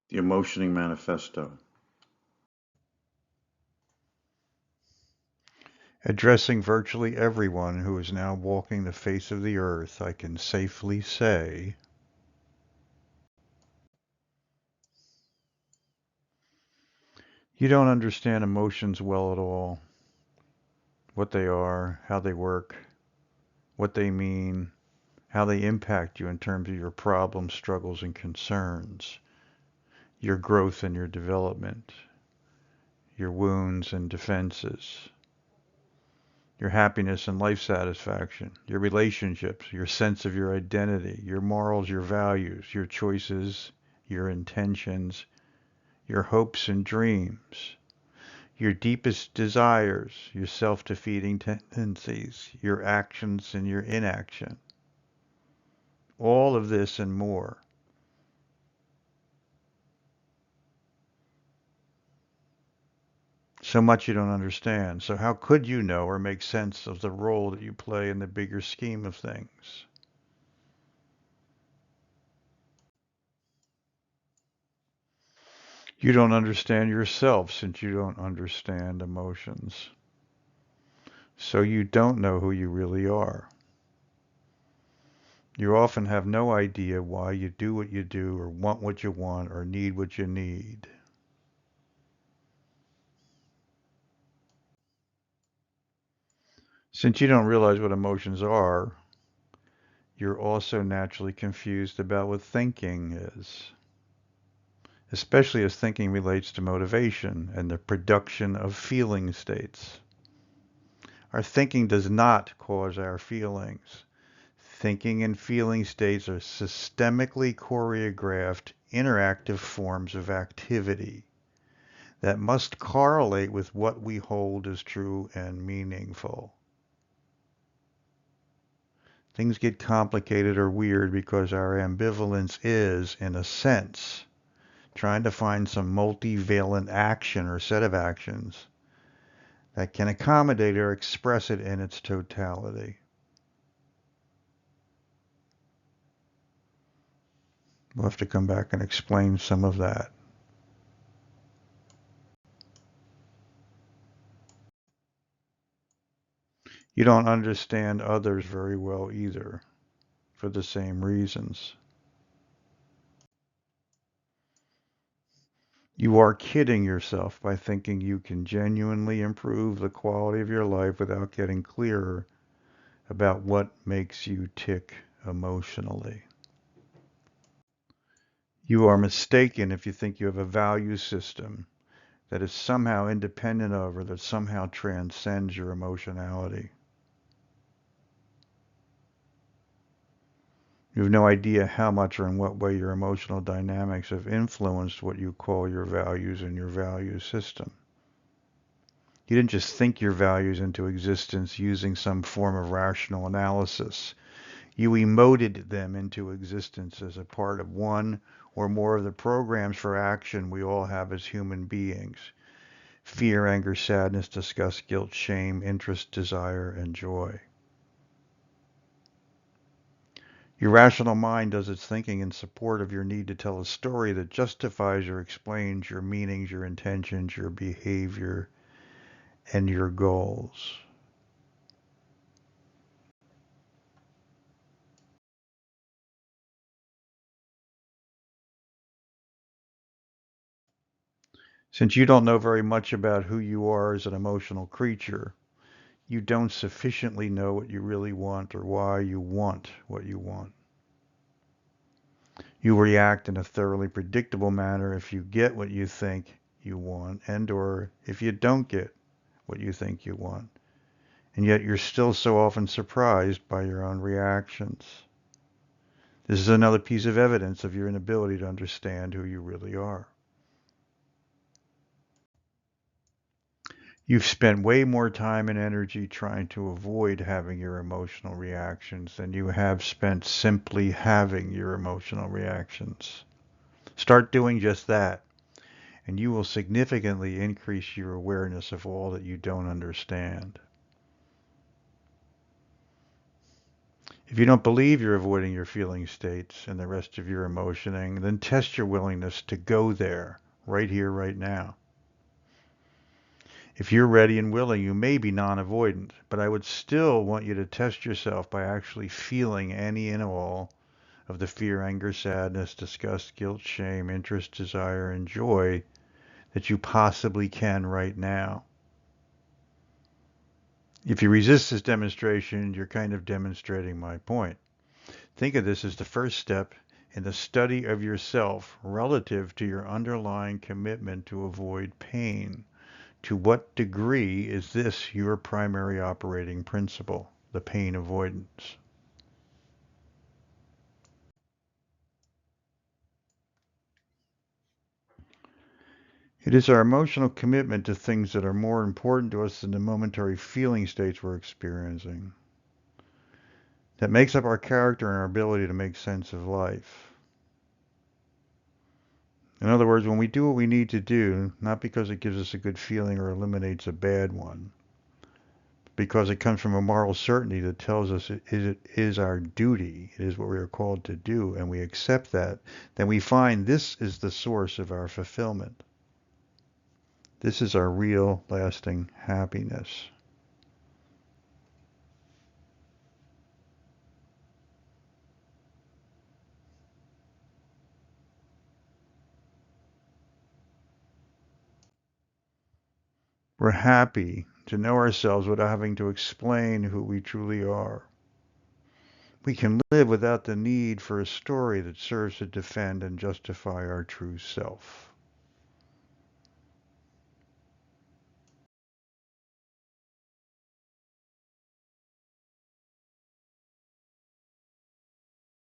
The Emotioning Manifesto. Addressing virtually everyone who is now walking the face of the earth, I can safely say, you don't understand emotions well at all, what they are, how they work, what they mean, how they impact you in terms of your problems, struggles, and concerns, your growth and your development, your wounds and defenses, your happiness and life satisfaction, your relationships, your sense of your identity, your morals, your values, your choices, your intentions, your hopes and dreams, your deepest desires, your self-defeating tendencies, your actions and your inaction. All of this and more. So much you don't understand. So how could you know or make sense of the role that you play in the bigger scheme of things? You don't understand yourself since you don't understand emotions. So you don't know who you really are. You often have no idea why you do what you do or want what you want or need what you need. Since you don't realize what emotions are, you're also naturally confused about what thinking is, especially as thinking relates to motivation and the production of feeling states. Our thinking does not cause our feelings. Thinking and feeling states are systemically choreographed, interactive forms of activity that must correlate with what we hold as true and meaningful. Things get complicated or weird because our ambivalence is, in a sense, trying to find some multivalent action or set of actions that can accommodate or express it in its totality. We'll have to come back and explain some of that. You don't understand others very well either, for the same reasons. You are kidding yourself by thinking you can genuinely improve the quality of your life without getting clearer about what makes you tick emotionally. You are mistaken if you think you have a value system that is somehow independent of or that somehow transcends your emotionality. You have no idea how much or in what way your emotional dynamics have influenced what you call your values and your value system. You didn't just think your values into existence using some form of rational analysis. You emoted them into existence as a part of one or more of the programs for action we all have as human beings. Fear, anger, sadness, disgust, guilt, shame, interest, desire, and joy. Your rational mind does its thinking in support of your need to tell a story that justifies or explains your meanings, your intentions, your behavior, and your goals. Since you don't know very much about who you are as an emotional creature, you don't sufficiently know what you really want or why you want what you want. You react in a thoroughly predictable manner if you get what you think you want and or if you don't get what you think you want. And yet you're still so often surprised by your own reactions. This is another piece of evidence of your inability to understand who you really are. You've spent way more time and energy trying to avoid having your emotional reactions than you have spent simply having your emotional reactions. Start doing just that, and you will significantly increase your awareness of all that you don't understand. If you don't believe you're avoiding your feeling states and the rest of your emotioning, then test your willingness to go there, right here, right now. If you're ready and willing, you may be non-avoidant, but I would still want you to test yourself by actually feeling any and all of the fear, anger, sadness, disgust, guilt, shame, interest, desire, and joy that you possibly can right now. If you resist this demonstration, you're kind of demonstrating my point. Think of this as the first step in the study of yourself relative to your underlying commitment to avoid pain. To what degree is this your primary operating principle, the pain avoidance? It is our emotional commitment to things that are more important to us than the momentary feeling states we're experiencing that makes up our character and our ability to make sense of life. In other words, when we do what we need to do, not because it gives us a good feeling or eliminates a bad one, because it comes from a moral certainty that tells us it is our duty, it is what we are called to do, and we accept that, then we find this is the source of our fulfillment. This is our real, lasting happiness. We're happy to know ourselves without having to explain who we truly are. We can live without the need for a story that serves to defend and justify our true self.